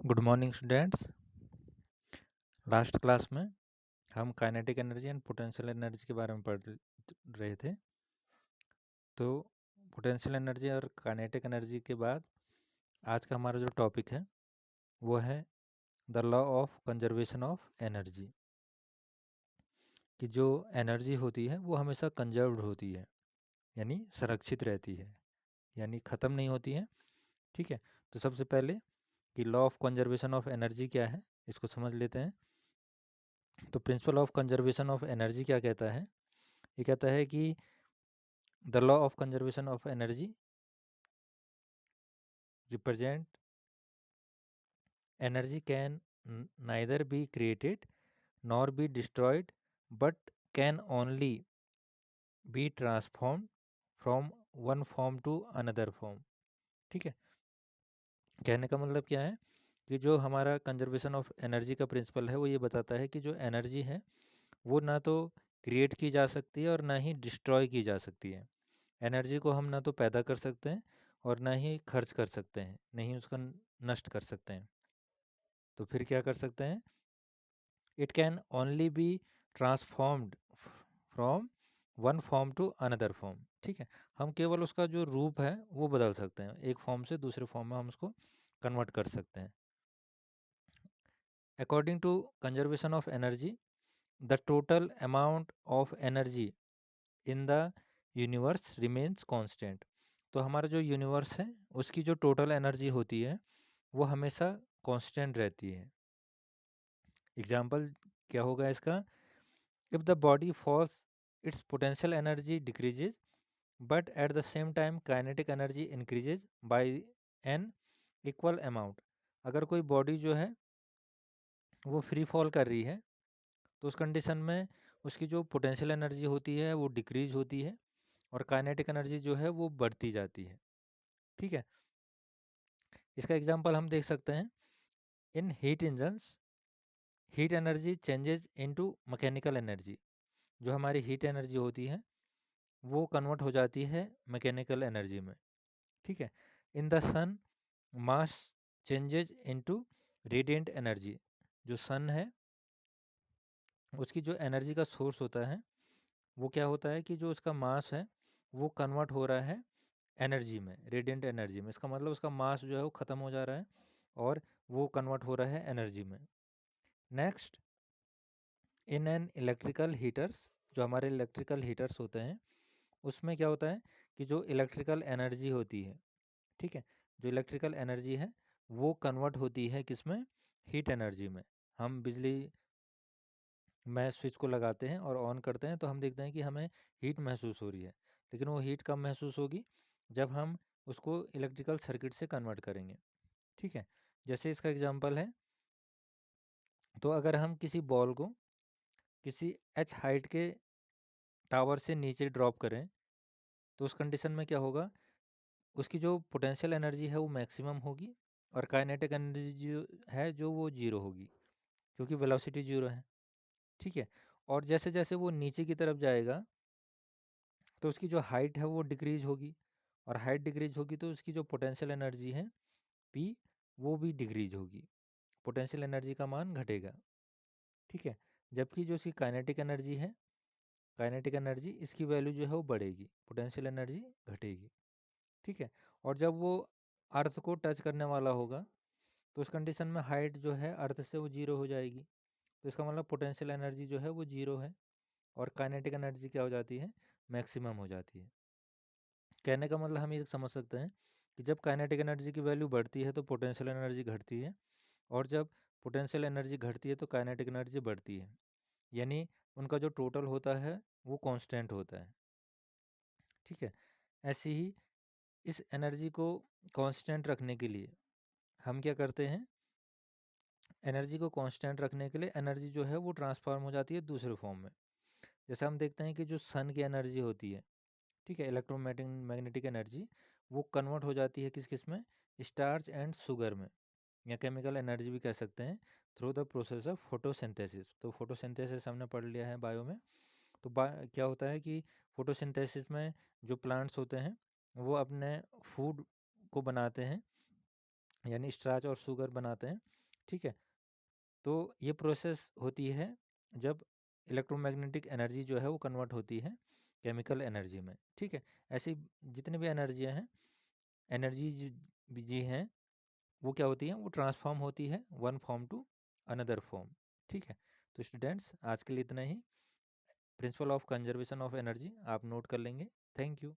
Good morning students. Last class में हम kinetic energy and potential energy के बारे में पढ़ रहे थे। तो पोटेंशियल एनर्जी और काइनेटिक एनर्जी के बाद आज का हमारा जो टॉपिक है वो है the law of conservation of energy, कि जो एनर्जी होती है वो हमेशा कंजर्व्ड होती है, यानी संरक्षित रहती है, यानी ख़त्म नहीं होती है। ठीक है, तो सबसे पहले कि law of conservation of energy क्या है इसको समझ लेते हैं। तो principle of conservation of energy क्या कहता है? ये कहता है कि the law of conservation of energy represent energy can neither be created nor be destroyed but can only be transform from one form to another form. ठीक है, कहने का मतलब क्या है कि जो हमारा कंजर्वेशन ऑफ एनर्जी का प्रिंसिपल है वो ये बताता है कि जो एनर्जी है वो ना तो क्रिएट की जा सकती है और ना ही डिस्ट्रॉय की जा सकती है। एनर्जी को हम ना तो पैदा कर सकते हैं और ना ही खर्च कर सकते हैं, नहीं उसका नष्ट कर सकते हैं। तो फिर क्या कर सकते हैं? It can only be transformed from one form to another form. ठीक है, हम केवल उसका जो रूप है वो बदल सकते हैं, एक फॉर्म से दूसरे फॉर्म में हम उसको कन्वर्ट कर सकते हैं। According to conservation of energy, the total amount of energy in the universe remains constant. तो हमारा जो यूनिवर्स है उसकी जो टोटल एनर्जी होती है वो हमेशा कांस्टेंट रहती है। एग्जाम्पल क्या होगा इसका? If the body falls its potential energy decreases but at the same time kinetic energy increases by an equal amount. अगर कोई बॉडी जो है वो फ्री फॉल कर रही है तो उस कंडीशन में उसकी जो पोटेंशियल एनर्जी होती है वो डिक्रीज होती है और काइनेटिक एनर्जी जो है वो बढ़ती जाती है। ठीक है, इसका एग्जांपल हम देख सकते हैं इन heat engines. Heat energy changes into mechanical energy. जो हमारी हीट एनर्जी होती है वो कन्वर्ट हो जाती है मैकेनिकल एनर्जी में। ठीक है, in the sun mass changes into radiant energy. जो सन है उसकी जो एनर्जी का सोर्स होता है वो क्या होता है कि जो उसका मास है वो कन्वर्ट हो रहा है एनर्जी में, रेडिएंट एनर्जी में। इसका मतलब उसका मास जो है वो ख़त्म हो जा रहा है और वो कन्वर्ट हो रहा है एनर्जी में। Next, in an electrical heaters. जो हमारे इलेक्ट्रिकल हीटर्स होते हैं उसमें क्या होता है कि जो इलेक्ट्रिकल एनर्जी होती है, ठीक है, जो इलेक्ट्रिकल एनर्जी है वो कन्वर्ट होती है किसमें? हीट एनर्जी में। हम बिजली में स्विच को लगाते हैं और ऑन करते हैं तो हम देखते हैं कि हमें हीट महसूस हो रही है, लेकिन वो हीट कब महसूस होगी? जब हम उसको इलेक्ट्रिकल सर्किट से कन्वर्ट करेंगे। ठीक है, जैसे इसका एग्जांपल है, तो अगर हम किसी बॉल को किसी एच हाइट के टावर से नीचे ड्रॉप करें तो उस कंडीशन में क्या होगा? उसकी जो पोटेंशियल एनर्जी है वो मैक्सिमम होगी और काइनेटिक एनर्जी जो है जो वो जीरो होगी, क्योंकि वेलोसिटी जीरो है। ठीक है, और जैसे जैसे वो नीचे की तरफ जाएगा तो उसकी जो हाइट है वो डिक्रीज होगी और हाइट डिक्रीज होगी तो उसकी जो पोटेंशियल एनर्जी है पी वो भी डिक्रीज होगी, पोटेंशियल एनर्जी का मान घटेगा। ठीक है, जबकि जो इसकी काइनेटिक एनर्जी है, काइनेटिक एनर्जी इसकी वैल्यू जो है वो बढ़ेगी, पोटेंशियल एनर्जी घटेगी। ठीक है, और जब वो अर्थ को टच करने वाला होगा तो उस कंडीशन में हाइट जो है अर्थ से वो जीरो हो जाएगी, तो इसका मतलब पोटेंशियल एनर्जी जो है वो जीरो है और काइनेटिक एनर्जी क्या हो जाती है? मैक्सिमम हो जाती है। कहने का मतलब हम ये समझ सकते हैं कि जब काइनेटिक एनर्जी की वैल्यू बढ़ती है तो पोटेंशियल एनर्जी घटती है और जब पोटेंशियल एनर्जी घटती है तो काइनेटिक एनर्जी बढ़ती है, यानी उनका जो टोटल होता है वो कांस्टेंट होता है। ठीक है, ऐसे ही इस एनर्जी को कांस्टेंट रखने के लिए हम क्या करते हैं? एनर्जी को कांस्टेंट रखने के लिए एनर्जी जो है वो ट्रांसफॉर्म हो जाती है दूसरे फॉर्म में। जैसे हम देखते हैं कि जो सन की एनर्जी होती है, ठीक है, इलेक्ट्रोमैग्नेटिक एनर्जी, वो कन्वर्ट हो जाती है किस किस में? स्टार्च एंड शुगर में, या केमिकल एनर्जी भी कह सकते हैं, through the process of photosynthesis. तो फोटोसिंथेसिस हमने पढ़ लिया है बायो में। तो क्या होता है कि फोटोसिंथेसिस में जो प्लांट्स होते हैं वो अपने फूड को बनाते हैं, यानी स्टार्च और शुगर बनाते हैं ठीक है। तो ये प्रोसेस होती है जब इलेक्ट्रोमैग्नेटिक एनर्जी जो है वो कन्वर्ट होती है केमिकल एनर्जी में। ठीक है। ऐसी जितनी भी एनर्जियाँ हैं, एनर्जी जी हैं, वो क्या होती हैं, वो ट्रांसफॉर्म होती है one form to another form. ठीक है। तो स्टूडेंट्स, आज के लिए इतना ही। Principle of conservation of energy आप नोट कर लेंगे। Thank you.